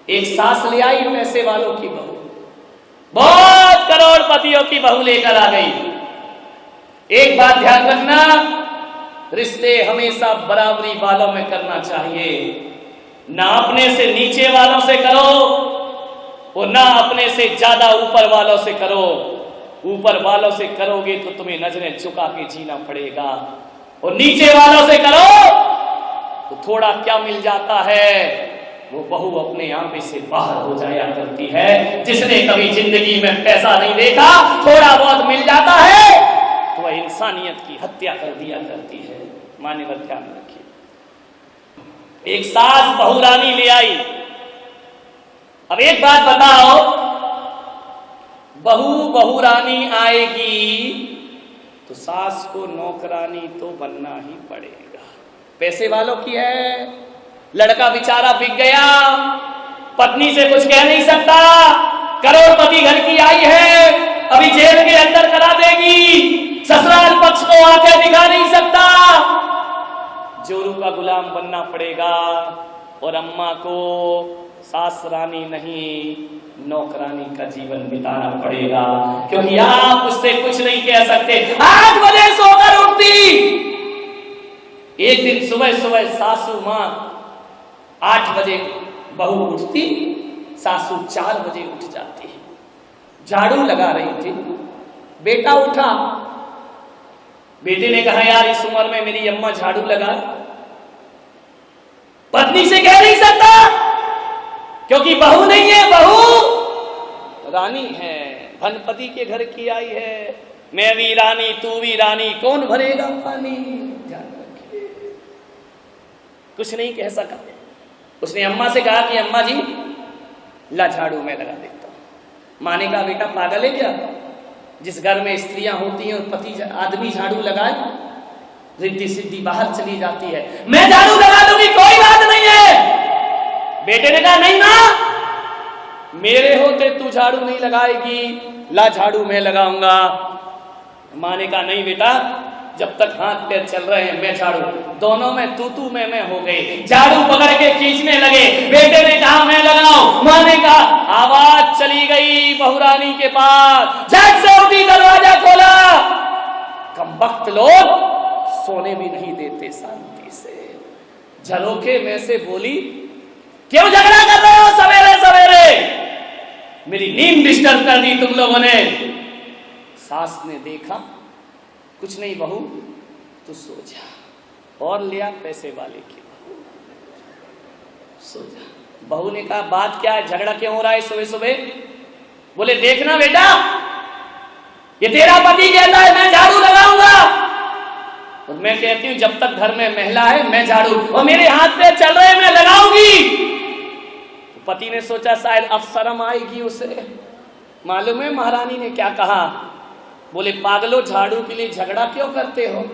एक सास ले आई पैसे वालों की बहू, बहुत करोड़पतियों की बहू लेकर आ गई। एक बात ध्यान रखना, रिश्ते हमेशा बराबरी वालों में करना चाहिए, ना अपने से नीचे वालों से करो और ना अपने से ज्यादा ऊपर वालों से करो। ऊपर वालों से करोगे तो तुम्हें नजरें झुका के जीना पड़ेगा, और नीचे वालों से करो तो थोड़ा क्या मिल जाता है, वो बहू अपने आंखें से बाहर हो जाया करती है। जिसने कभी जिंदगी में पैसा नहीं देखा, थोड़ा बहुत मिल जाता है तो वह इंसानियत की हत्या कर दिया करती है। मान्यवर ध्यान रखिए। एक सास बहुरानी ले आई। अब एक बात बताओ, बहुरानी आएगी तो सास को नौकरानी तो बनना ही पड़ेगा। पैसे वालों की है, लड़का बेचारा बिक गया, पत्नी से कुछ कह नहीं सकता, करोड़पति घर की आई है, अभी जेल के अंदर करा देगी, ससुराल पक्ष को आंखें दिखा नहीं सकता, जोरू का गुलाम बनना पड़ेगा। और अम्मा को सास रानी नहीं, नौकरानी का जीवन बिताना पड़ेगा, क्योंकि आप उससे कुछ नहीं कह सकते। 8 बजे सोकर उठती। एक दिन सुबह सुबह सासू मां 8 बजे बहू उठती, सासू 4 बजे उठ जाती। झाड़ू लगा रही थी, बेटा उठा। बेटे ने कहा, यार इस उम्र में मेरी अम्मा झाड़ू लगाए। पत्नी से कह नहीं सकता, क्योंकि बहू नहीं है, बहू रानी है, धनपति के घर की आई है। मैं भी रानी, तू भी रानी, कौन भरेगा पानी। ध्यान रखिए, कुछ नहीं कह सका। उसने अम्मा से कहा कि अम्मा जी ला झाड़ू मैं लगा देता हूं। माँ ने कहा, बेटा पागल है क्या, जिस घर में स्त्रियां होती हैं और पति आदमी झाड़ू लगाए, रिद्धि सिद्धि बाहर चली जाती है। मैं झाड़ू लगा दूंगी, कोई बात नहीं है। बेटे ने कहा, नहीं मां, मेरे होते तू झाड़ू नहीं लगाएगी, ला झाड़ू मैं लगाऊंगा। मां ने कहा, नहीं बेटा, जब तक हाथ पैर चल रहे हैं मैं झाड़ू। दोनों में तू मैं हो गई, झाड़ू पकड़ के खींचने लगे। बेटे ने कहा, मैं लगाऊं। मां ने कहा, आवाज चली गई बहुरानी के पास, झट से उठी, दरवाजा खोला। कमबख्त लोग सोने भी नहीं देते शांति से। झरोखे में से बोली, क्यों झगड़ा कर रहे हो सवेरे सवेरे, मेरी नींद डिस्टर्ब कर दी तुम लोगों ने। सास ने देखा, कुछ नहीं बहू, तू सो जा। और लिया पैसे वाले की बहू, सो जा। बहू ने कहा, बात क्या है, झगड़ा क्यों हो रहा है सुबह सुबह। बोले, देखना बेटा, ये तेरा पति कहता है मैं झाड़ू लगाऊंगा, और मैं कहती हूं जब तक घर में महिला है मैं झाड़ू, और मेरे हाथ पे चल रहे मैं लगाऊंगी। तो पति ने सोचा शायद अब शर्म आएगी उसे। मालूम है महारानी ने क्या कहा। बोले, पागलो, झाड़ू के लिए झगड़ा क्यों करते हो,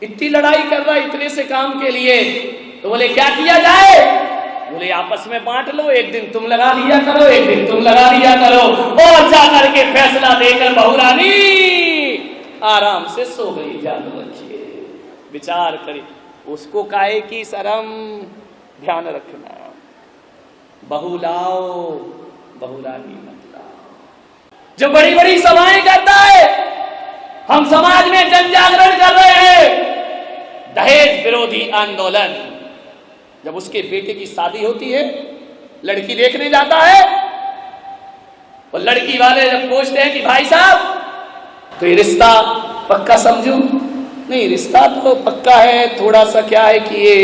इतनी लड़ाई कर रहा इतने से काम के लिए। तो बोले, क्या किया जाए। बोले, आपस में बांट लो, एक दिन तुम लगा लिया करो, एक दिन तुम लगा लिया करो। और जा करके फैसला देकर बहुरानी आराम से सो गई। ध्यान रखिए, विचार करिए, उसको काहे की शर्म। ध्यान रखना, बहू लाओ, बहुरानी मत लाओ। जो बड़ी बड़ी सभाएं करता है, हम समाज में जन जागरण कर रहे हैं, दहेज विरोधी आंदोलन। जब उसके बेटे की शादी होती है, लड़की देखने जाता है, और लड़की वाले जब पूछते हैं कि भाई साहब तो ये रिश्ता पक्का समझूं। नहीं, रिश्ता तो पक्का है, थोड़ा सा क्या है कि ये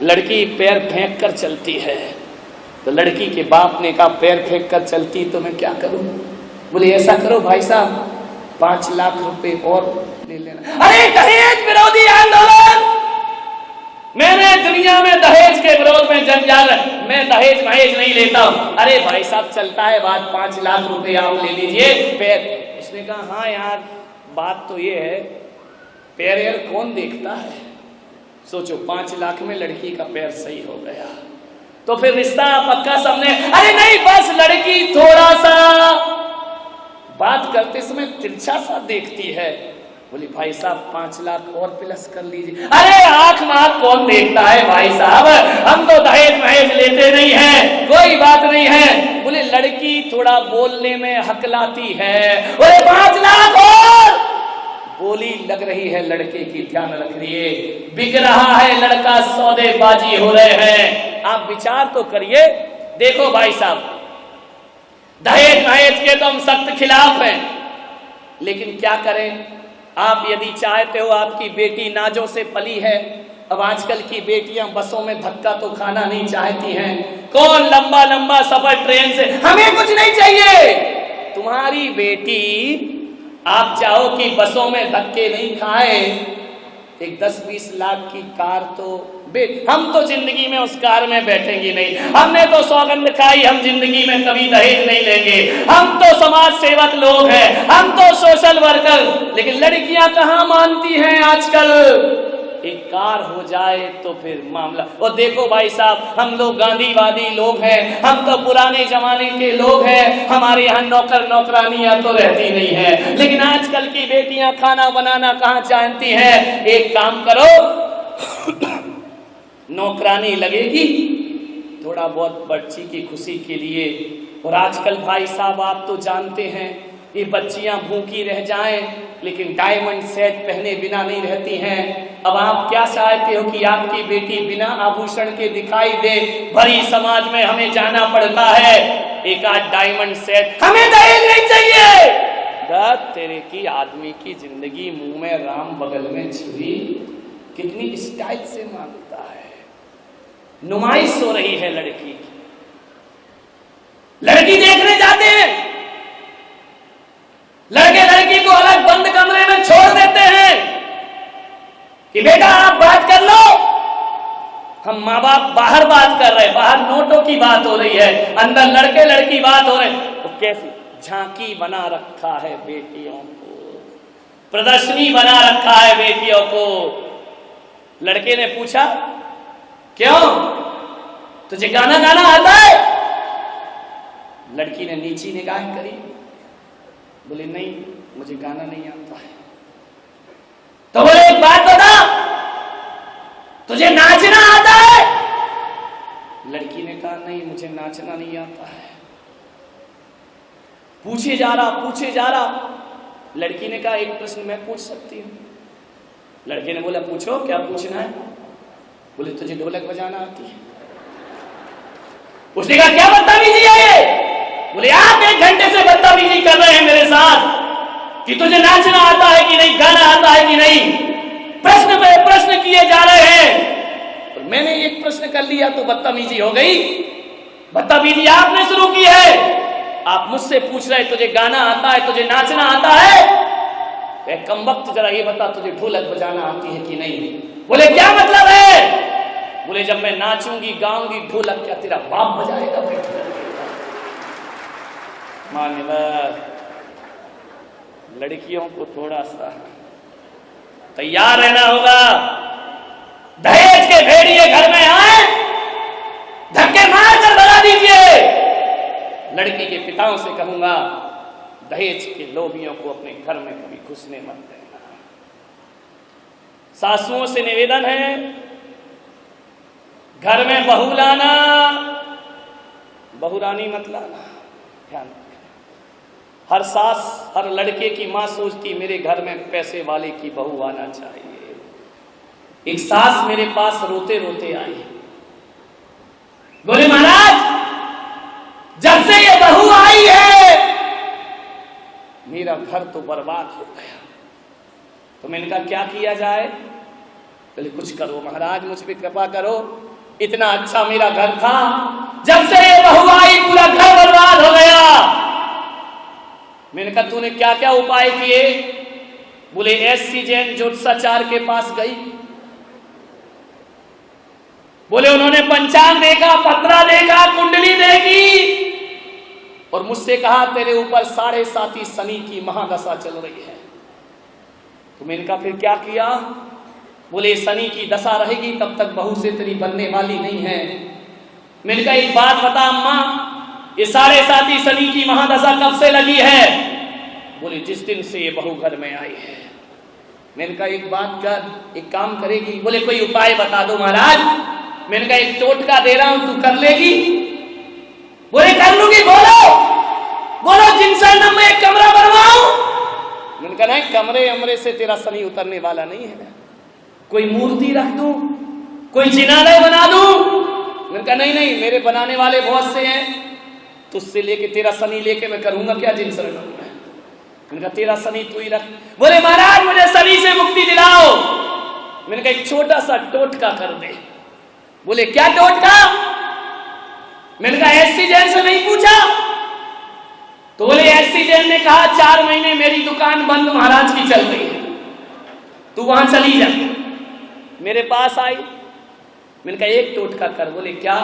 लड़की पैर फेंक कर चलती है। तो लड़की के बाप ने कहा, पैर फेंक कर चलती तो मैं क्या करूं। बोले, ऐसा करो भाई साहब, 5 लाख रुपए और ले लेना। अरे दहेज विरोधी आंदोलन, मैंने दुनिया में दहेज के विरोध में जन जागरण, मैं दहेज महेज नहीं लेता हूं। अरे भाई साहब, चलता है बात, 5 लाख रुपए आप ले लीजिए पैर। उसने कहा, हाँ यार, बात तो ये है, पैर यार कौन देखता है। सोचो, 5 लाख में लड़की का पैर सही हो गया, तो फिर रिश्ता पक्का समझे। अरे नहीं, बस लड़की थोड़ा सा बात करते समय तिरछा सा देखती है, बोली भाई साहब 5 लाख और प्लस कर लीजिए। अरे आंख में आंख कौन देखता है भाई साहब, हम तो दहेज वहेज लेते नहीं हैं, कोई बात नहीं है। बोले लड़की थोड़ा बोलने में हकलाती है। बोले 5 लाख और। बोली लग रही है लड़के की, ध्यान रखिए, बिक रहा है लड़का, सौदेबाजी हो रहे हैं। आप विचार तो करिए। देखो भाई साहब, दहेज वहेज के तो हम सख्त खिलाफ हैं, लेकिन क्या करें, आप यदि चाहते हो, आपकी बेटी नाजों से पली है। अब आजकल की बेटियां बसों में धक्का तो खाना नहीं चाहती हैं। कौन लंबा लंबा सफर ट्रेन से, हमें कुछ नहीं चाहिए। तुम्हारी बेटी आप चाहो कि बसों में धक्के नहीं खाए, एक 10-20 लाख की कार तो हम तो जिंदगी में उस कार में बैठेंगे नहीं। हमने तो सौगंध खाई, हम जिंदगी में कभी दहेज नहीं लेंगे। हम तो समाज सेवक लोग हैं, हम तो सोशल वर्कर। लेकिन लड़कियां कहां मानती हैं आजकल। एक कार हो जाए तो फिर मामला। और देखो भाई साहब, हम लोग गांधीवादी लोग हैं, हम तो पुराने जमाने के लोग हैं। हमारे यहाँ नौकर नौकरानियां तो रहती नहीं है, लेकिन आजकल की बेटियां खाना बनाना कहाँ जानती हैं। एक काम करो, नौकरानी लगेगी थोड़ा बहुत बच्ची की खुशी के लिए। और आजकल भाई साहब आप तो जानते हैं, ये बच्चियां भूखी रह जाएं लेकिन डायमंड सेट पहने बिना नहीं रहती हैं। अब आप क्या चाहते हो कि आपकी बेटी बिना आभूषण के दिखाई दे। भरी समाज में हमें जाना पड़ता है, एक आध डायमंड सेट, हमें दहेज नहीं चाहिए। तेरे की आदमी की जिंदगी, मुंह में राम बगल में छुरी, कितनी स्टाइल से मांगता है। नुमाइश हो रही है लड़की की। लड़की देखने जाते हैं, लड़के लड़की को अलग बंद कमरे में छोड़ देते हैं कि बेटा आप बात कर लो। हम माँ बाप बाहर बात कर रहे हैं, बाहर नोटों की बात हो रही है, अंदर लड़के लड़की बात हो रहे हैं। तो कैसी झांकी बना रखा है बेटियों को, प्रदर्शनी बना रखा है बेटियों को। लड़के ने पूछा क्यों, तुझे गाना गाना आता है? लड़की ने नीची निगाह करी, बोले नहीं मुझे गाना नहीं आता है। तो बोले एक बात बता, तुझे नाचना आता है? लड़की ने कहा नहीं मुझे नाचना नहीं आता है। पूछे जा रहा। लड़की ने कहा एक प्रश्न मैं पूछ सकती हूँ? लड़के ने बोला पूछो, क्या पूछना है? बोले तुझे ढोलक बजाना आती है? उसने कहा क्या बदतमीजी है ये? बोले आप 1 घंटे से बदतमीजी कर रहे हैं मेरे साथ कि तुझे नाचना आता है कि नहीं, गाना आता है कि नहीं। प्रश्न पे प्रश्न किए जा रहे हैं, तो मैंने एक प्रश्न कर लिया तो बदतमीजी हो गई। बदतमीजी आपने शुरू की है। आप मुझसे पूछ रहे तुझे गाना आता है, तुझे नाचना आता है? कम वक्त जरा ये बता तुझे ढोलक बजाना आती है कि नहीं? बोले क्या मतलब है? बोले जब मैं नाचूंगी गाऊंगी ढोलक क्या तेरा बाप बजाएगा? मान्यवर लड़कियों को थोड़ा सा तैयार रहना होगा। दहेज के भेड़िए घर में आए, धक्के मार कर भगा दीजिए। लड़की के पिताओं से कहूंगा दहेज के लोभियों को अपने घर में कभी घुसने मत देना। सासुओं से निवेदन है, घर में बहू लाना, बहुरानी मत लाना। ध्यान रखना, हर सास हर लड़के की मां सोचती मेरे घर में पैसे वाले की बहू आना चाहिए। एक सास मेरे पास रोते रोते आई, बोले महाराज जब से ये बहू आई है मेरा घर तो बर्बाद हो गया। तो मैंने कहा क्या किया जाए? बोले कुछ करो महाराज, मुझ पे कृपा करो, इतना अच्छा मेरा घर था, जब से ये बहू आई पूरा घर बर्बाद हो गया। मैंने कहा तूने क्या क्या उपाय किए? बोले एससी जैन ज्योतिषाचार्य के पास गई। बोले उन्होंने पंचांग देखा, पत्रा देखा, कुंडली देखी और मुझसे कहा तेरे ऊपर 7.5 शनि की महादशा चल रही है। तो मैंने कहा फिर क्या किया? बोले शनि की दशा रहेगी तब तक बहू से तेरी बनने वाली नहीं है। मैंने कहा एक बात बता अम्मा, ये 7.5 शनि की महादशा कब से लगी है? बोले जिस दिन से ये बहू घर में आई है। मैंने कहा एक बात कर, एक काम करेगी? बोले कोई उपाय बता दो महाराज। मैंने कहा एक टोटका दे रहा हूं, तू कर लेगी? बोले कर लूंगी। बोलो बोलो जिनसरनम में एक कमरा बनवाऊं? मैंने कहा नहीं, कमरे अमरे से तेरा शनि उतरने वाला नहीं है। कोई मूर्ति रख दूं, कोई जिनालय बना दूं? मैंने कहा नहीं नहीं, मेरे बनाने वाले बहुत से हैं, तुझसे लेके तेरा शनि लेके मैं करूंगा क्या जिनसरनम में? मैंने कहा तेरा शनि तू ही रख। बोले महाराज मुझे शनि से मुक्ति दिलाओ। मैंने कहा एक छोटा सा टोटका कर दे। बोले क्या टोटका? मैंने कहा एससी जैन से नहीं पूछा? तो बोले एससी जैन ने कहा 4 महीने मेरी दुकान बंद महाराज की चल रही है, तू वहां चली जा। मेरे पास आई, मैंने कहा एक टोटका कर। बोले क्या?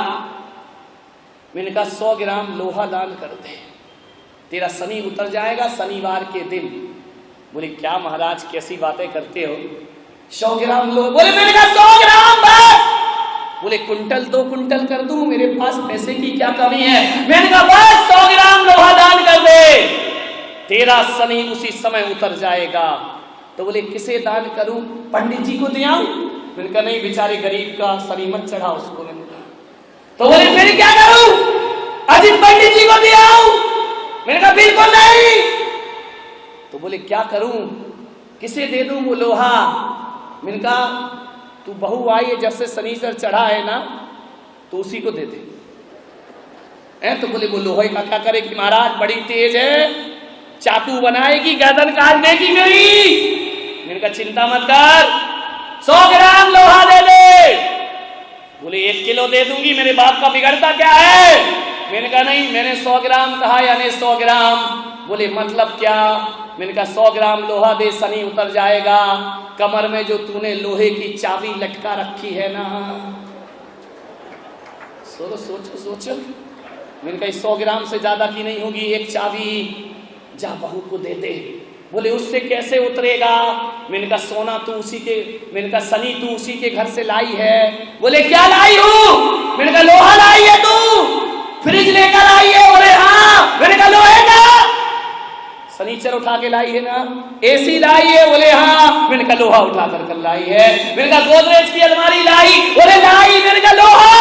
मैंने कहा 100 ग्राम लोहा दान कर दे, तेरा शनि उतर जाएगा शनिवार के दिन। बोले क्या महाराज कैसी बातें करते हो, 100 ग्राम लोहा? बोले मैंने कहा 100 ग्राम बस। बोले कुंटल 2 कुंटल कर दूं, मेरे पास पैसे की क्या कमी है? मैंने कहा बस 100 ग्राम लोहा दान कर दे, तेरा शनि उसी समय उतर जाएगा। तो बोले किसे दान करूं? पंडित जी को दे आऊं? मैंने कहा नहीं, बेचारे गरीब का शनि मत चढ़ा उसको। मैंने कहा तो बोले फिर क्या करूं? अजित पंडित जी को दे आऊं? मैंने कहा बिल्कुल नहीं। तो बोले क्या करूं, किसे दे दूं वो लोहा? मैंने कहा तू बहू आई है, जब से शनिचर चढ़ा है ना, तो उसी को दे दे। तो बोले वो लोहे का क्या करेगी महाराज? बड़ी तेज है, चाकू बनाएगी, गर्दन काट देगी मेरी। मैंने कहा चिंता मत कर, 100 ग्राम लोहा दे दे। बोले 1 किलो दे दूंगी, मेरे बाप का बिगड़ता क्या है? मैंने कहा नहीं, मैंने 100 ग्राम कहा, यानी 100 ग्राम। बोले मतलब क्या? मैंने कहा 100 ग्राम लोहा दे, शनि उतर जाएगा। कमर में जो तूने लोहे की चाबी लटका रखी है ना, सोचो सोचो। मैंने कहा 100 ग्राम से ज्यादा की नहीं होगी, एक चाबी जा बहू को दे दे। बोले उससे कैसे उतरेगा? मैंने कहा सोना तू उसी के, मैंने कहा शनि तू उसी के घर से लाई है। बोले क्या लाई हूं? मैंने कहा लोहा लाई है तू, फ्रिज लेकर आई है? बोले हाँ। मैंने कहा लोहे का? शनिचर उठा के लाई है ना? एसी लाई है? बोले हाँ। मैंने कहा लोहा उठा कर लाई है। मैंने कहा गोदरेज की अलमारी लाई? बोले लाई। मैंने कहा लोहा।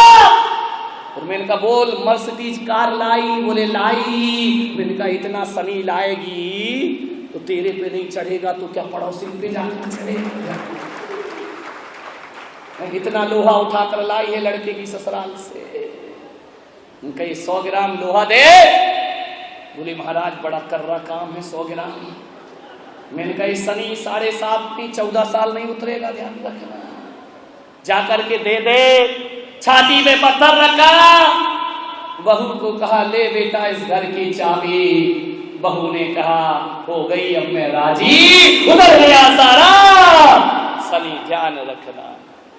और मैंने कहा बोल मर्सिडीज कार लाई? बोले लाई। मैंने कहा इतना शनि लाएगी तो तेरे पे नहीं चढ़ेगा तो क्या पड़ोसी पे जाकर चढ़ेगा? इतना लोहा उठाकर लाई है लड़के की ससुराल से। उनका ये 100 ग्राम लोहा दे। बोले महाराज बड़ा कर्रा काम है 100 ग्राम। मैंने कहा शनि 7.5 नहीं 14 साल नहीं उतरेगा, ध्यान रखना। जाकर के दे दे। छाती में पत्थर रखा, बहू को कहा ले बेटा इस घर की चाबी। बहू ने कहा हो गई अब मैं राजी, उधर गया सारा शनि, ध्यान रखना।